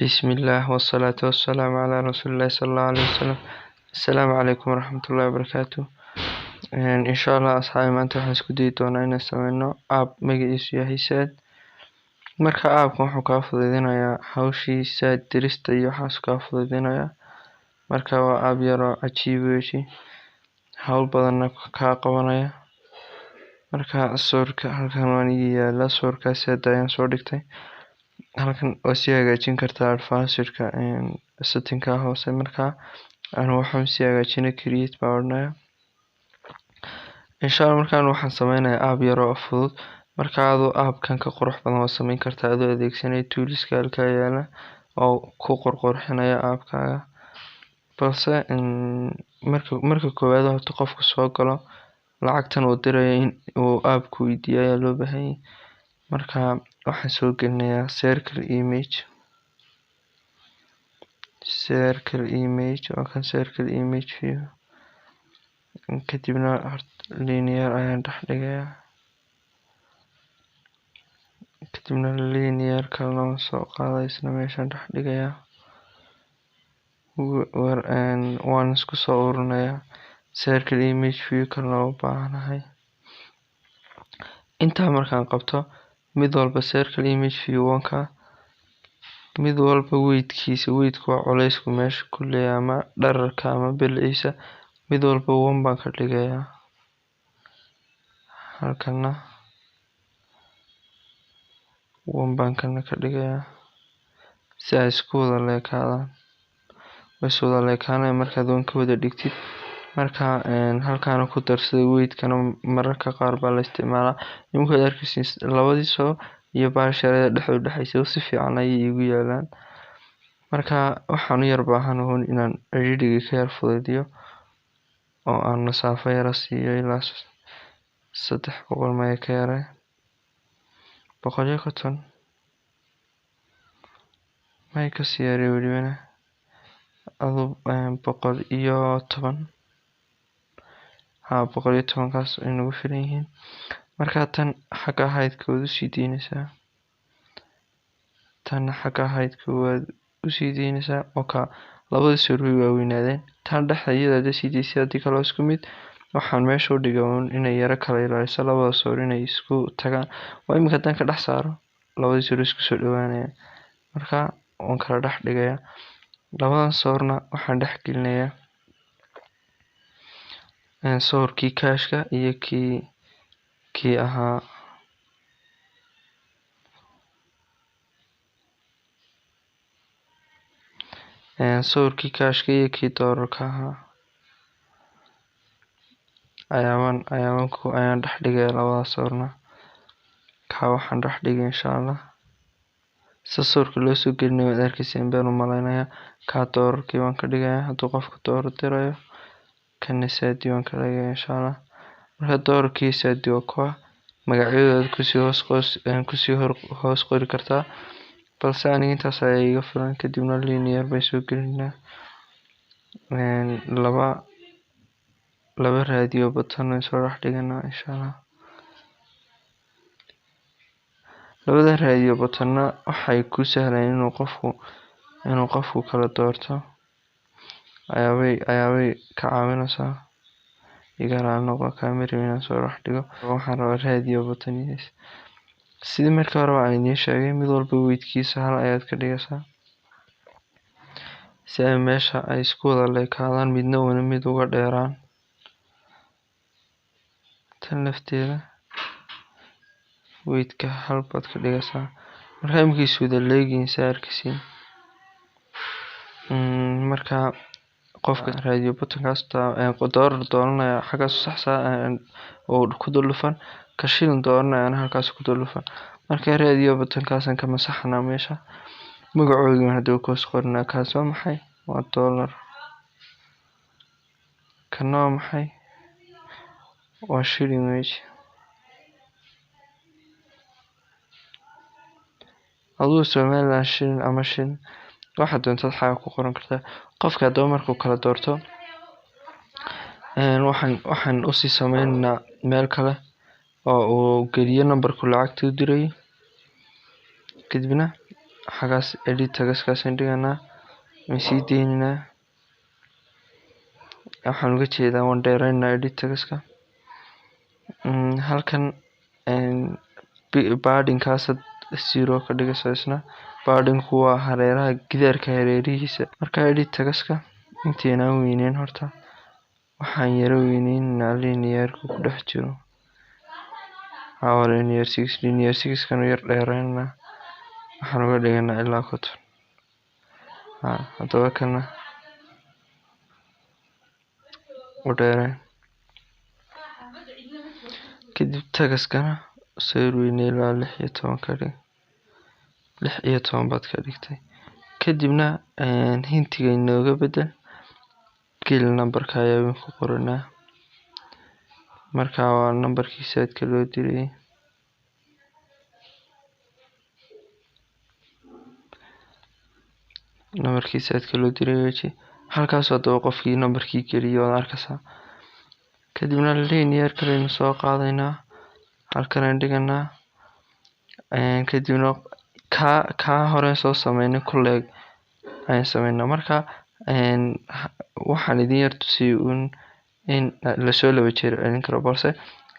بسم الله والصلاة والسلام على رسول الله صلى الله عليه وسلم. السلام عليكم ورحمة الله وبركاته. إن شاء الله أصحابي maanta waxaan isku dayi doonaa inaan sameyno app magaciisu yahay Zaad. Marka app wuxuu kaa fududeynaya hawshii Zaad dirista iyo waxaas kaa fududeynaya. Marka waa app yar oo cajiib weeshi hawl badan ka qabanaya. Marka sawirka halkan waan yaala sawirka Zaad ayaan soo dhigtay. halkan oo si hagaajin kartaa advancedka settingka hoose. marka waxaan si hagaajina create baa insha Allah. markaan waxaan sameynayaa app yar oo fudud. marka aad app kan ka qurux badan oo sameyn kartaa adoo adeegsanaya toolska halka yaala oo ku qurxinaya app-kaaga. balse marka koowaad horta qofku soo galo lacagtan uu dirayo in uu app-ku weydiiyo ayaa loo baahan yahay. marka waxaan soo gelinayaa circle image oo kan circle image view. kadibna linear ayaan dhex dhigayaa. kadibna linear kaloo soo qaaday isna meeshaan dhex dhigayaa. waan isku soo ururinayaa circle image view kan loo baahanahay. intaa markaan qabto mid walba circle image view wanka mid walba weightkiisa waa culaysku meesha ku leeyahay ama dhererka ama bilciisa mid walba 1 baan ka dhigayaa. halkana 1 baan ka dhigayaa si ay isku wada leekaadaan. way wada leekaanayaan markaad 1 ka wada dhigtid. marka halkaan ku darsada weightkana mararka qaar baa la isticmaalaa. nimanka arkaysiin labadii soo iyo baasharada dhexdhexaysa si fiican ay igu yaalaan. marka waxaan u yar baahanahay inaan editing ka yar fududiyo oo aan masaafo yar siiyo ilaa 300 ma ka yaray 150 ma ka siyaari waliba adoo 110 110 kaas inuu filan yihiin. marka tan xagga height-koodu sii deynaysaa tan xagga height-koodu u sii deynaysaa oo ka labada sawir way waaweynaadeen. tan dhexdeeda sii deysay hadii kale isku mid waxaan meesha u dhigaa inay yara kala ilaaliso labada sawir inay isku tagaan. waa imika tan ka dhex saaro labada sawir isku soo dhawaanayaan. marka waan kala dhex dhigayaa labadan sawirna waxaan dhex gelinayaa sawirkii kashka iyo kii ahaa sawirkii kashka iyo kii doolarka ahaa ayaan dhex dhigay labada sawirna. ka waxaan dhex dhigay insha Allah sawirka loo soo gelinayo waad arkaysiin baan u maleynayaa. ka doolarkii waan ka dhigayaa hadduu qofku doolar dirayo kana Zaad waan ka dhigayaa insha Allah. marka doolarkii Zaad waa magacyadooda kusii hoos qori kartaa balse aniga intaas ayaa iga filan. kadibna linear bay soo gelinaa laba radio button soo dhex dhiganaa insha Allah. labada radio button waxay ku sahlayaan inuu qofku kala doorto ayaabay ka caawinaysaa. igala noqo camera soo dhex dhigo waxaan rabaa radio button sidii markii hore aan idin sheegay mid walba weightkiisa hal ayaad ka dhigaysaa si ay meesha ay isku wada leekaadaan midna mid uga dheeraan. tan lafteeda weightka hal baad ka dhigaysaa. marka imkiisu wada leegiin saarkiisiin. marka qofka radio button-kaas doolar dooranaya xaggaas saxsa oo ku dulufan ka shilin dooranaya halkaas ku dulufan. marka radio button-kaas ka masaxnaa meesha magacooda hadii ku soo qornaa kaas waa maxay waa doolar kana waa maxay waa shilin weeji. aduu Somali shilin ama shilin waxa doonto xaga ku qoran kartaa. qofka hadaba markuu kala doorto waxaan u sii sameynaa meel kale oo uu geliyo numberku lacagta u diray. kadibna xagaas edit tagaskaas indhigana masiideynina waxaan uga jeedaa waan dheeraynaa edit tagaska halkan baadhinkaas zero ka dhigaysa isna baadhinku waa hareeraha gidaarka hareerihiisa marka edit tagaska inteena weyneyn horta waxaan yara weyneynaa linearku ku dhex jiro linear 6 kan yar dheeraynaa waxaan uga dhiganaa ilaa 50 haddaba kana u dheerayn kadib tagaskana sawir weynee ilaa 16 ka dhig 16 baad ka dhigtay kadibna hintiga inooga bedel geli numberka ayaa ku qoranaa marka waa numberkii saadka loo diray weji halkaas oo qofkii numberkii geliyo oo arkaysa kadibna linear kale soo qaadaynaa halkan dhiganaa kadibna ka hore soo sameynay kulleeg ayaan sameynaa marka waxaan idin yar tusiyay in la soo laba jeer celin karo balse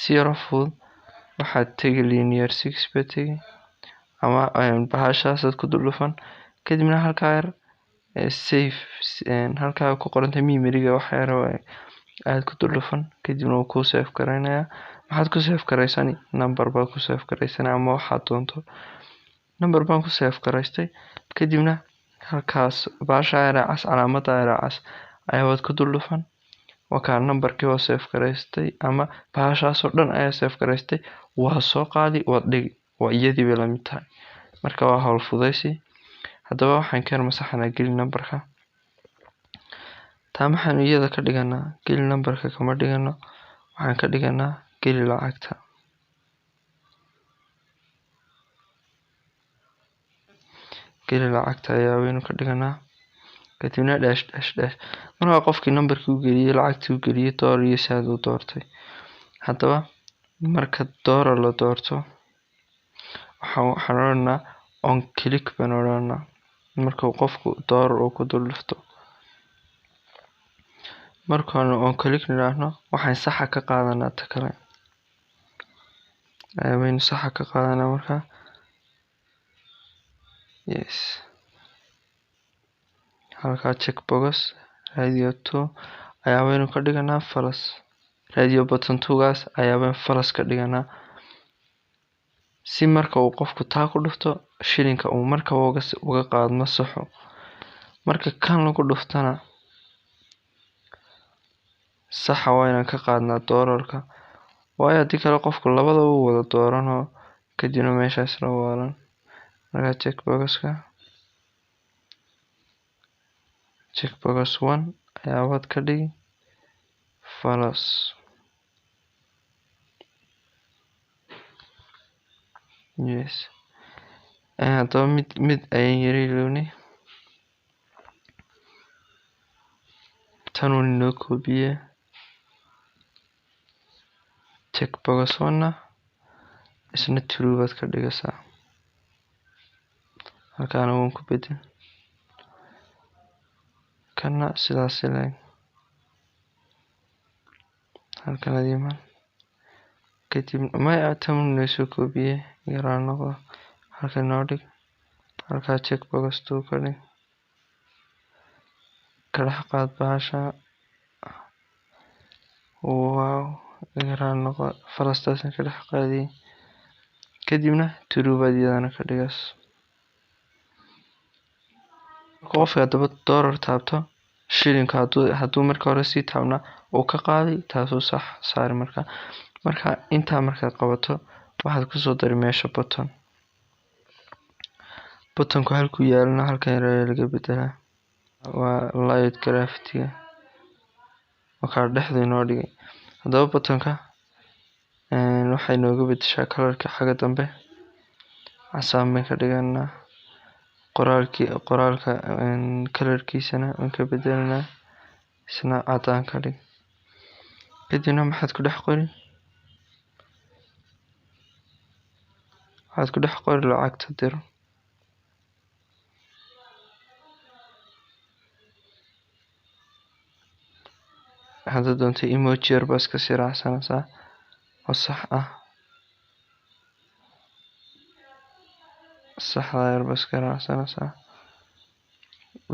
si yar fudud waxaad tagi linear 6 batay ama bahashaas ku dhufan kadibna halkaa yar save halkaa ku qoranta memory-ga waxa yar aad ku dhufan kadibna uu ku save gareynayaa waxaad ku save gareysan number baa ku save gareysan ama waxaad doonto number baan ku save gareystay kadibna halkaas bahasha yar calaamada yar ayaad ku dhufan waka numberkii oo save gareystay ama bahashaas oo dhan ayaa save gareystay waa soo qaadi waa dhig waa iyadii bay la mid tahay marka waa hawl fudaysi haddaba waxaan ka masaxnaa geli numberka maxaan iyada ka dhiganaa geli numberka kama dhigano waxaan ka dhiganaa geli lacagta ayaa waynu ka dhiganaa kadibna dash marka qofkii numberkii uu geliyay lacagtii uu geliyay door iyo saad uu doortay haddaba marka door la doorto waxaan oranaa on click baan oranaa marka qofku door uu ku dhufto markaan on click niraahno waxaan saxa ka qaadanaa ta kale ayaan saxa ka qaadanaa marka yes halka checkbox radio 2 ayaa waynu ka dhiganaa falas radio button 2gaas ayaa waynu falas ka dhiganaa si marka uu qofku taa ku dhufto shilinka uu marka uga qaadmo saxo marka kan lagu dhuftana saxa wayna ka qaadnaa doolarka waayo hadii kale qofku labada uu wada doorano kadibna meeshaas la waalan marka checkbox 1 ayaa wad ka dhigi falas yes haddaba mid ayaan yareylowni tanuu noo koobiye checkbox 1 isna true baad ka dhigaysaa halkaana waan ku bedel kana sidaas leeg halkan adiiman kadib ma tanuu noo soo koobiye yaraan noqdo halkan noo dhig halkaa checkbox 2 ka dhig kala qaad bahasha wow yaraan noqdo falastaas ka dhex qaadi kadibna true baad iyadana ka dhigas qofka hadaba doolar taabto shilinka hadduu marka hore sii taabna uu ka qaaday taasoo sax saari marka intaa markaad qabato waxaad ku soo dari meesha buttonku halkuu yaalna halkan yar laga bedelaa waa light graffiti waka dhexda inoo dhigay haddaba buttonka waxay nooga bedeshaa kalarka xagga dambe casaan bay ka dhiganaa qoraalka kalarkiisana waan ka bedelanaa isna cadaan ka dhig kadibna maxaad ku dhex qori lacagta dir hadda doonto emoji yar bas ka sii raacsanaysaa oo sax ah saxda yar bas ka raacsanaysaa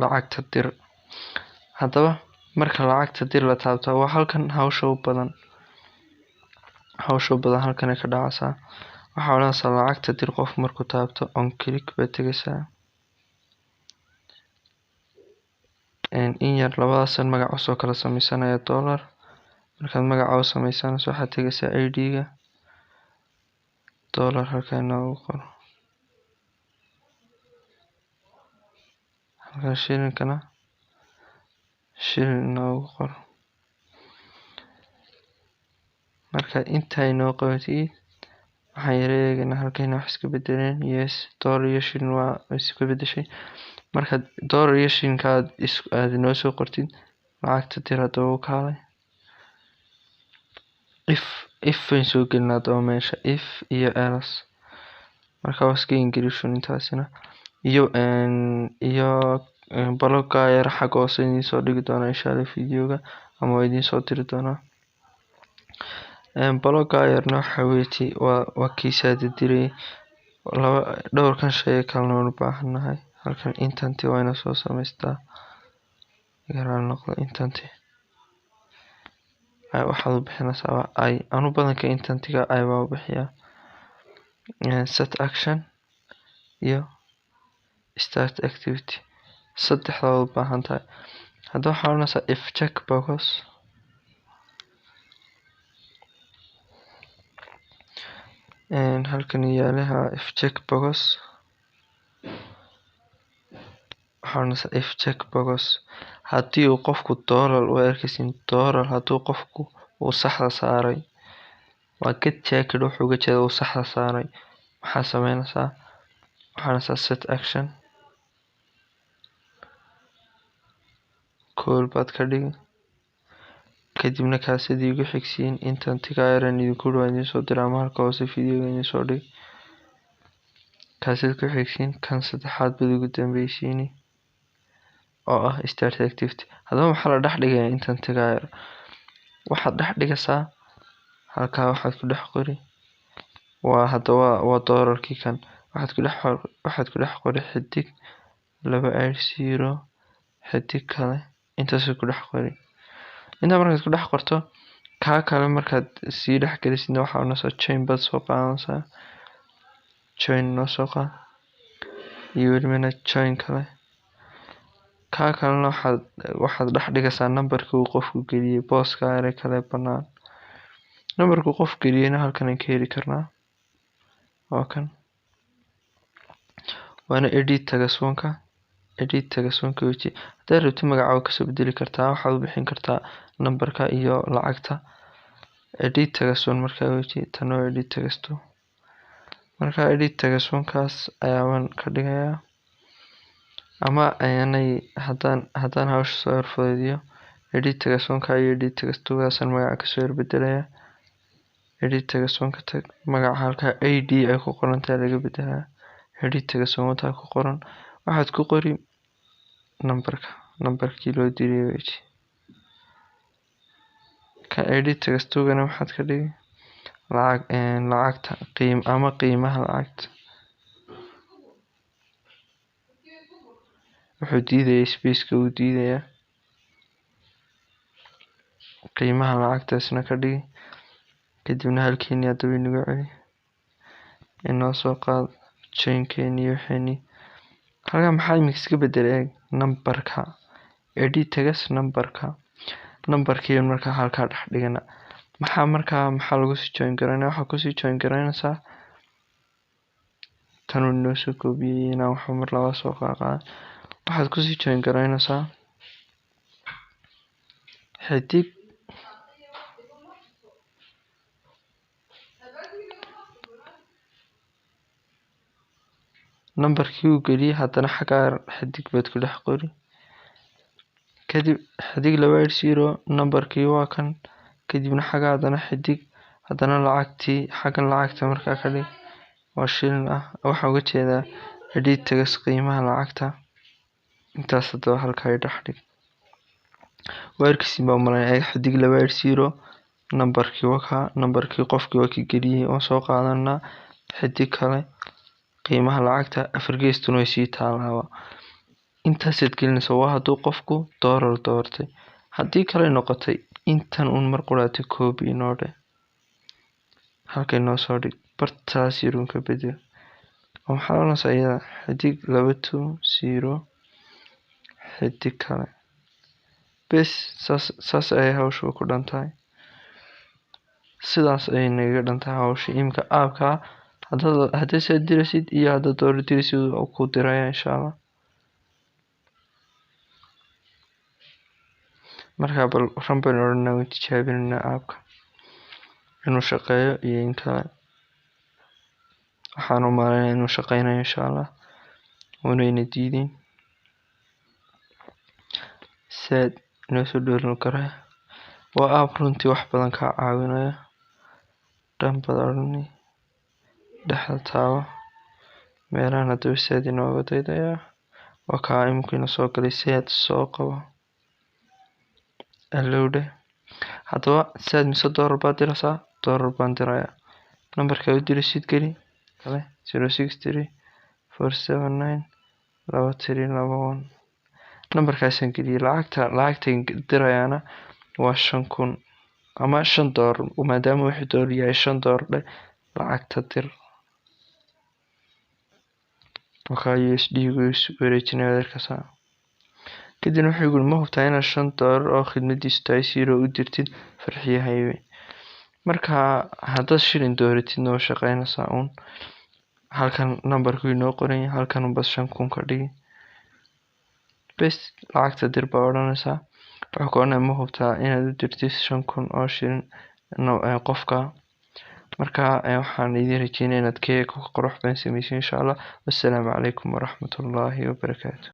lacagta dir haddaba marka lacagta dir la taabto waa halkan hawsha u badan halkan ka dhacaysaa waxa oranaysaa lacagta dir qof markuu taabto on click baad tagaysaa in yar labadaas magac soo kala samaysanaya dollar markaad magaca u samaysanayso waxaad tagaysaa ID-ga dollar halkan noogu qor halkan shilinkana shilin noogu qor marka inta inoo qabatid waxaan yareeynaa halkan wax iska bedeleen yes dollar iyo shilin waa iska bedeshay marka dollar iyo shilinka aad inoo soo qortid lacagta dir hadda uu kaalay if in soo gelina doo meesha if iyo else marka waska ingiriishun intaasina iyo blogga yar xag hoose idin soo dhigi doona insha Allah videoga ama idin soo diri doona blogga yarna waxa weeyti waa kiisaad diray dhowrkan shay kalena u baahanahay halkan intanti waa ina soo samaystaa garaan noqdo intanti waxaad u bixinaysaa ay anu badanka intantiga ay waa u bixiyaa set action iyo start activity saddexda u baahan tahay hadda waxaa oranaysaa if check box halkan yaalaha if check box waxaa if check box haddii uu qofku dollar u arkaysin dollar hadduu qofku uu saxda saaray waa get checked wuxuu uga jeedaa uu saxda saaray maxaa sameynaysaa waxaana set action kool baad ka dhigi kadibna kaasidii ugu xigsiin intan tigaaran idinku dhawaan idin soo diraa marka hoose videoga idin soo dhig kaasid ku xigsiin kan saddexaad bad ugu dambaysiini oo ah start activity hadaba maxaa la dhex dhigayaa intan tigaayar waxaad dhex dhigaysaa halkaa waxaad ku dhex qori waa dollarkii kan waxaad ku dhex qori xidig 280 xidig kale intaas ku dhex qori inta markaad ku dhex qorto ka kale markaad sii dhex gelisid waxa uu soo chain bad soo qaadanaysaa chain noo soo qaad iyo weliba chain kale ka kalena waxaad dhex dhigaysaa numberka uu qofku geliyay booska ay kale banaan numberka qof geliyayna halkan aan ka heli karnaa waa kan waana edit tagasonka weji haddaad rabtid magaca ka soo bedeli kartaa waxaad u bixin kartaa numberka iyo lacagta edit tagason markaa weji tan oo edit tagasto marka edit tagasonkaas ayaan ka dhigayaa ama aanay haddaan hawsha soo horfadiyo edit tagasonka iyo edit tagastogaasan magaca ka soo bedelayaa edit tagasonka tag magaca halka ID ay ku qoran tahay laga bedelaa edit tagasonka ku qoran waxaad ku qori numberkii loo diray weji ka edit tagastogana waxaad ka dhigi lacagta qiimaha lacagta wuxuu diidaya spaceka uu diidaya qiimaha lacagtaasna ka dhigi kadibna halkeeni hadaba inagu celi inoo soo qaad chainkeeni iyo waxeeni halka maxaa imika iska bedelay numberka edit tagas numberkii marka halka dhex dhigana maxaa lagu sii join gareynaa waxa ku sii join gareynaysaa tan uu noo soo koobiyay inaan wax mar laba soo qaaqaa waxaad ku sii join gareynaysaa xidig numberkii uu geliyay haddana xagaa xidig baad ku dhex qori kadib xidig 280 numberkii waa kan kadibna xagaa haddana xidig haddana lacagtii xagan lacagta markaa ka dhig waa shilin ah waxaa uga jeedaa edit tagas qiimaha lacagta intaas hadaba halkaa dhex dhig واركسي ما ملاي حديق لباير سيرو نمبركي وكا نمبركي قفكي وكي قليه وسوق عدنا حديق كالي قيمها لعاقتا أفرقيستون ويسي تالاوا inta sidgelinaysa waa hadduu qofku doorar doortay haddii kale noqotay intan un mar quraati koobi inoo dhe halkay noo soo dhig bartaas yarun ka bedel waxaa oranaysaa iyada xidig 220 xidig kale bes saas ayay hawshu ku dhan tahay sidaas ayay naga dhan tahay hawsha imka aabka haddaad soo diraysid iyo haddaad doorar diraysid oo ku diraya insha Allah marka bal ramban orana waan tijaabinayna aabka inuu shaqeeyo iyo in kale waxaan u malaynayaa inuu shaqeynayo insha Allah wana diidin Zaad inoo soo dhoorin karaa waa aab runtii wax badan ka caawinaya dhan badan dhaxal taawa meelahan haduu Zaad inooga daydaya waa ka imkina soo galay Zaad soo qabo allowde haddaba Zaad mise doorar baad diraysaa doorar baan dirayaa nambarka u diraysid geli kale 063 479 2321 nambarkaasaan geliyay lacagta dirayaana waa 5,000 ama $5 maadaama wixii doolar yahay $5 lacagta dir waxa USD wareejinaya darkasa kadib wuxuu yiri ma hubtaa inaad $5 oo khidmadiisu tahay zero u dirtid farxiyahay marka haddaad shilin dooratid noo shaqeynaysaa un halkan nambarku inoo qoran yahay halkan bas 5,000 ka dhigi bes lacagta dir baa oranaysaa wuxuu koona ma hubtaa inaad u dirtid 5,000 oo shilin qofka marka waxaan idin rajeynayaa inaad ka qurux badan sameeyso insha Allah. Wassalaamu calaykum waraxmatullaahi wabarakaatuh.